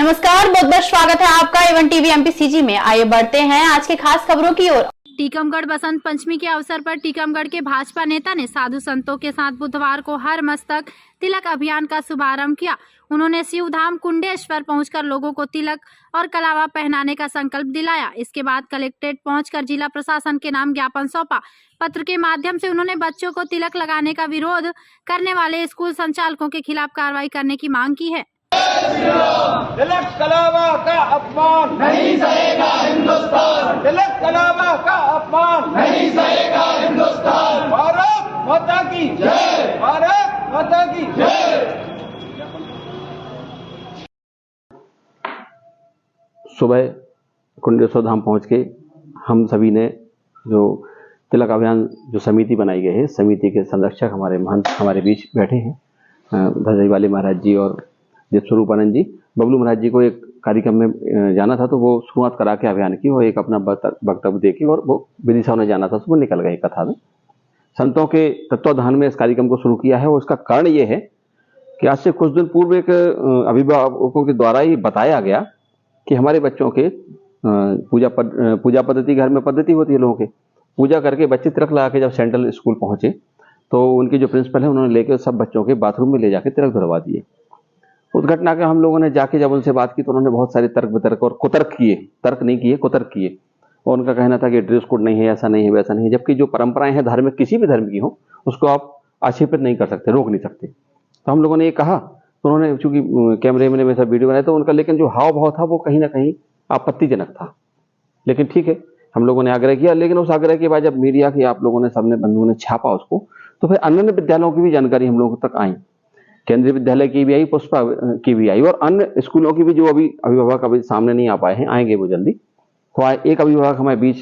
नमस्कार, बहुत बहुत स्वागत है आपका एवन टीवी एमपीसीजी में। आइए बढ़ते हैं आज के खास खबरों की ओर। टीकमगढ़ बसंत पंचमी के अवसर पर टीकमगढ़ के भाजपा नेता ने साधु संतों के साथ बुधवार को हर मस्तक तिलक अभियान का शुभारंभ किया। उन्होंने शिवधाम कुंडेश्वर पहुंचकर लोगों को तिलक और कलावा पहनाने का संकल्प दिलाया। इसके बाद कलेक्ट्रेट पहुंचकर जिला प्रशासन के नाम ज्ञापन सौंपा। पत्र के माध्यम से उन्होंने बच्चों को तिलक लगाने का विरोध करने वाले स्कूल संचालकों के खिलाफ कार्रवाई करने की मांग की है। तिलक कलावा का अपमान नहीं सहेगा हिंदुस्तान। तिलक कलावा का अपमान नहीं सहेगा हिंदुस्तान। भारत माता की जय। भारत माता की जय। सुबह कुंडेश्वर धाम पहुंच के हम सभी ने जो तिलक अभियान जो समिति बनाई गई है, समिति के संरक्षक हमारे महंत हमारे बीच बैठे हैं, धजई वाले महाराज जी और स्वरूपानंद जी। बबलू महाराज जी को एक कार्यक्रम में जाना था तो वो शुरुआत करा के अभियान की, वो एक अपना वक्तव्य दे के और वो विदिशा में जाना था तो वो निकल गए कथा में। संतों के तत्वाधान में इस कार्यक्रम को शुरू किया है और उसका कारण ये है कि आज से कुछ दिन पूर्व एक अभिभावकों के द्वारा ही बताया गया कि हमारे बच्चों के पूजा पद्धति, घर में पद्धति होती है लोगों के, पूजा करके बच्चे तिलक लगा के जब सेंट्रल स्कूल पहुंचे तो उनके जो प्रिंसिपल है उन्होंने लेकर सब बच्चों के बाथरूम में ले जाके तिलक धरवा दिए। उस घटना के हम लोगों ने जाके जब उनसे बात की तो उन्होंने बहुत सारे तर्क वितर्क और कुतर्क किए, तर्क नहीं किए, कुतर्क किए। और उनका कहना था कि ड्रेस कोड नहीं है, ऐसा नहीं है, वैसा नहीं है, जबकि जो परंपराएं हैं धार्मिक, किसी भी धर्म की हो, उसको आप आक्षेपित नहीं कर सकते, रोक नहीं सकते। तो हम लोगों ने ये कहा तो उन्होंने, चूंकि कैमरे में मेरा वीडियो बनाया तो उनका लेकिन जो हाव भाव था वो कहीं ना कहीं आपत्तिजनक था। लेकिन ठीक है, हम लोगों ने आग्रह किया, लेकिन उस आग्रह के बाद जब मीडिया की आप लोगों ने, सबने, बंधुओं ने छापा उसको, तो फिर अन्य विद्यालयों की भी जानकारी हम लोगों तक आई। केंद्रीय विद्यालय की भी आई, पुष्पा की भी आई और अन्य स्कूलों की भी, जो अभी अभिभावक अभी सामने नहीं आ पाए हैं, आएंगे वो जल्दी। तो एक अभिभावक हमारे बीच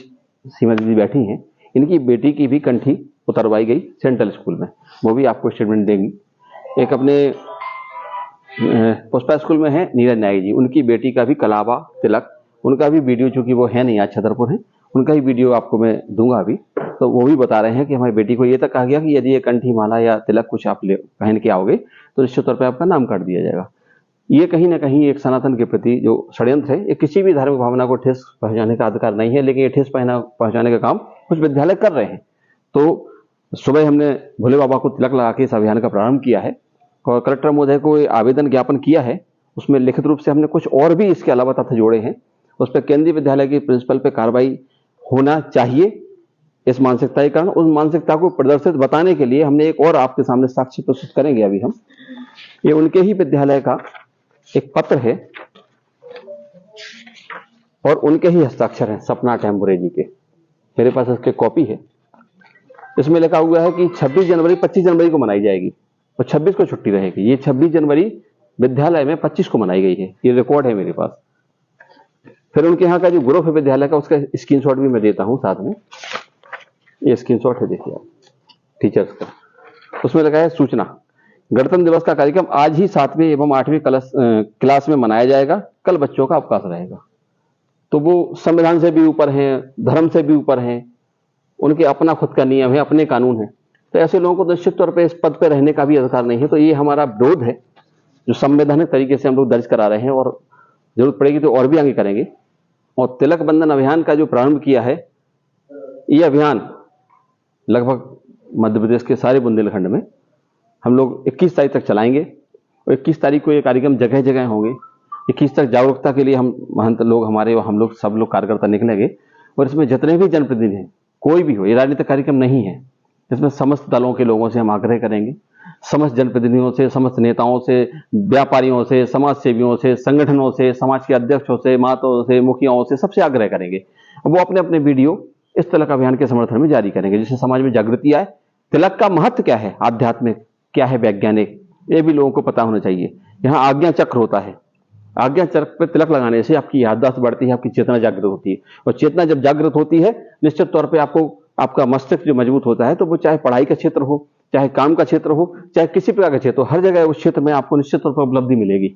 सीमा दीदी बैठी हैं, इनकी बेटी की भी कंठी उतरवाई गई सेंट्रल स्कूल में, वो भी आपको स्टेटमेंट देंगी। एक अपने पुष्पा स्कूल में है नीरज नायक जी, उनकी बेटी का भी कलावा तिलक, उनका भी वीडियो, चूंकि वो है नहीं आज छतरपुर है, उनका ही वीडियो आपको मैं दूंगा अभी। तो वो भी बता रहे हैं कि हमारी बेटी को ये तक कहा गया कि यदि ये कंठी माला या तिलक कुछ आप पहन के आओगे तो निश्चित तौर पर आपका नाम काट दिया जाएगा। ये कहीं ना कहीं एक सनातन के प्रति जो षड्यंत्र है, ये किसी भी धार्मिक भावना को ठेस पहुंचाने का अधिकार नहीं है, लेकिन ये ठेस पहुंचाने का काम कुछ विद्यालय कर रहे हैं। तो सुबह हमने भोले बाबा को तिलक लगा के इस अभियान का प्रारंभ किया है और कलेक्टर महोदय को आवेदन ज्ञापन किया है। उसमें लिखित रूप से हमने कुछ और भी इसके अलावा तथ्य जोड़े हैं। उस पर केंद्रीय विद्यालय के प्रिंसिपल पे कार्रवाई होना चाहिए, इस मानसिकता के कारण। उस मानसिकता को प्रदर्शित बताने के लिए हमने एक और आपके सामने साक्ष्य प्रस्तुत करेंगे अभी हम। ये उनके ही विद्यालय का एक पत्र है और उनके ही हस्ताक्षर हैं, सपना टेम्बुरे जी के। मेरे पास इसके कॉपी है। इसमें लिखा हुआ है कि 26 जनवरी 25 जनवरी को मनाई जाएगी और 26 को छुट्टी रहेगी। ये 26 जनवरी विद्यालय में 25 को मनाई गई है, ये रिकॉर्ड है मेरे पास। फिर उनके यहाँ का जो ग्रुप है विद्यालय का, उसका स्क्रीनशॉट भी मैं देता हूं साथ में। ये स्क्रीनशॉट है, देखिए आप, टीचर्स का। उसमें लगा है सूचना, गणतंत्र दिवस का कार्यक्रम आज ही 7वीं एवं 8वीं क्लास में मनाया जाएगा, कल बच्चों का अवकाश रहेगा। तो वो संविधान से भी ऊपर हैं, धर्म से भी ऊपर हैं, उनके अपना खुद का नियम है, अपने कानून है। तो ऐसे लोगों को निश्चित तौर पर इस पद पर रहने का भी अधिकार नहीं है। तो ये हमारा विरोध है जो संवैधानिक तरीके से हम लोग दर्ज करा रहे हैं और जरूरत पड़ेगी तो और भी आगे करेंगे। और तिलक बंधन अभियान का जो प्रारंभ किया है, ये अभियान लगभग मध्य प्रदेश के सारे बुंदेलखंड में हम लोग 21 तारीख तक चलाएंगे और 21 तारीख को ये कार्यक्रम जगह जगह होंगे। 21 तक जागरूकता के लिए हम महंत लोग, हमारे हम लोग सब लोग कार्यकर्ता निकलेंगे और इसमें जितने भी जनप्रतिनिधि हैं, कोई भी हो, ये राजनीतिक कार्यक्रम नहीं है, इसमें समस्त दलों के लोगों से हम आग्रह करेंगे, समस्त जनप्रतिनिधियों से, समस्त नेताओं से, व्यापारियों से, समाज सेवियों से, संगठनों से, समाज के अध्यक्षों से, माताओं से, मुखियाओं से, सबसे आग्रह करेंगे। वो अपने अपने वीडियो इस तिलक अभियान के समर्थन में जारी करेंगे, जिससे समाज में जागृति आए। तिलक का महत्व क्या है, आध्यात्मिक क्या है, वैज्ञानिक, ये भी लोगों को पता होना चाहिए। यहाँ आज्ञा चक्र होता है, आज्ञा चक्र पर तिलक लगाने से आपकी याददाश्त बढ़ती है, आपकी चेतना जागृत होती है और चेतना जब जागृत होती है निश्चित तौर पर आपको, आपका मस्तिष्क जो मजबूत होता है, तो वो चाहे पढ़ाई का क्षेत्र हो, चाहे काम का क्षेत्र हो, चाहे किसी प्रकार का क्षेत्र हो, हर जगह उस क्षेत्र में आपको निश्चित तौर पर उपलब्धि मिलेगी।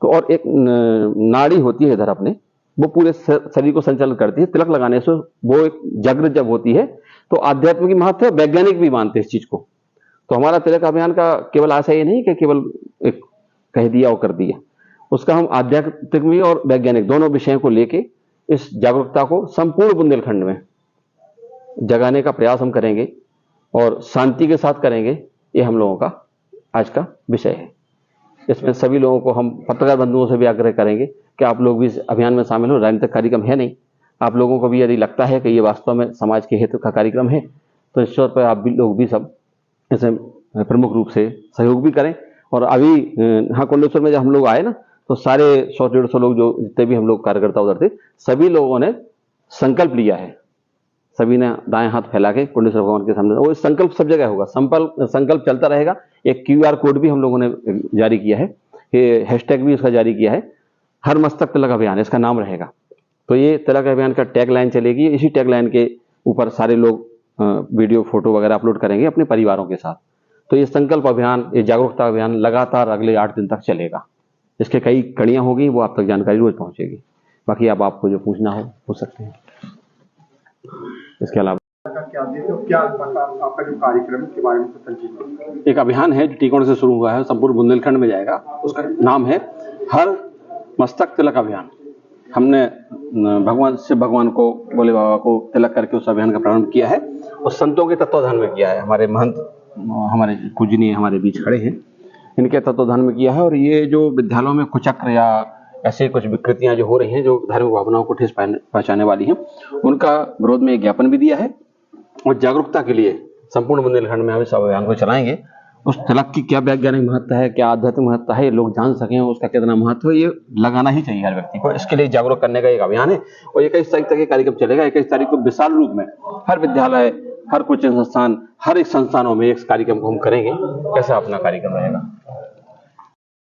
तो और एक नाड़ी होती है इधर अपने, वो पूरे शरीर को संचालित करती है। तिलक लगाने से वो एक जागृत जब होती है तो आध्यात्मिक महत्व है, वैज्ञानिक भी मानते हैं इस चीज को। तो हमारा तिलक अभियान का केवल आशा ये नहीं कि केवल एक कह दिया और कर दिया, उसका हम आध्यात्मिक और वैज्ञानिक दोनों विषयों को लेके इस जागरूकता को संपूर्ण बुंदेलखंड में जगाने का प्रयास हम करेंगे और शांति के साथ करेंगे। ये हम लोगों का आज का विषय है। इसमें सभी लोगों को हम पत्रकार बंधुओं से भी आग्रह करेंगे कि आप लोग भी इस अभियान में शामिल हो। राजनीतिक कार्यक्रम है नहीं, आप लोगों को भी यदि लगता है कि ये वास्तव में समाज के हित का कार्यक्रम है तो निश्चित तौर पर आप भी लोग भी सब इसे प्रमुख रूप से सहयोग भी करें। और अभी हाँ, कुंडेश्वर में जब हम लोग आए ना तो सारे 100-150 लोग जो जितने भी हम लोग कार्यकर्ता उधर थे, सभी लोगों ने संकल्प लिया है। सभी ने दाएं हाथ फैला के कुंडेश्वर भगवान के सामने, वो संकल्प सब जगह होगा, संकल्प चलता रहेगा। एक QR कोड भी हम लोगों ने जारी किया है, हैशटैग भी उसका जारी किया है, हर मस्तक तिलक अभियान इसका नाम रहेगा। तो ये तिलक अभियान का टैग लाइन चलेगी। इसी टैग लाइन के ऊपर सारे लोग वीडियो फोटो वगैरह अपलोड करेंगे अपने परिवारों के साथ। तो ये संकल्प अभियान, ये जागरूकता अभियान लगातार अगले 8 दिन तक चलेगा। इसके कई कड़ियां होगी, वो आप तक जानकारी रोज पहुंचेगी। बाकी अब आपको जो पूछना हो पूछ सकते हैं। इसके अलावा क्या आपका जो कार्यक्रम के बारे में संक्षिप्त? एक अभियान है जो टीकमगढ़ से शुरू हुआ है, संपूर्ण बुंदेलखंड में जाएगा। उसका नाम है हर मस्तक तिलक अभियान। हमने भगवान शिव भगवान को, भोले बाबा को तिलक करके उस अभियान का प्रारंभ किया है और संतों के तत्वाधान में किया है। हमारे महंत, हमारे पूजनीय हमारे बीच खड़े हैं, इनके तत्वाधान में किया है। और ये जो विद्यालयों में कुचक्र या ऐसे कुछ विकृतियां जो हो रही हैं, जो धार्मिक भावनाओं को ठेस पहुंचाने वाली हैं, उनका विरोध में एक ज्ञापन भी दिया है। और जागरूकता के लिए संपूर्ण बुंदेलखंड में हम इस अभियान को चलाएंगे। उस तिलक की क्या वैज्ञानिक महत्व है, क्या आध्यात्मिक महत्व है, लोग जान सकें उसका कितना महत्व है, ये लगाना ही चाहिए हर व्यक्ति को। इसके लिए जागरूक करने का एक अभियान है और 21 तारीख तक ये कार्यक्रम चलेगा। 21 तारीख को विशाल रूप में हर विद्यालय, हर कोचिंग संस्थान, हर एक संस्थानों में इस कार्यक्रम को हम करेंगे। कैसा अपना कार्यक्रम रहेगा।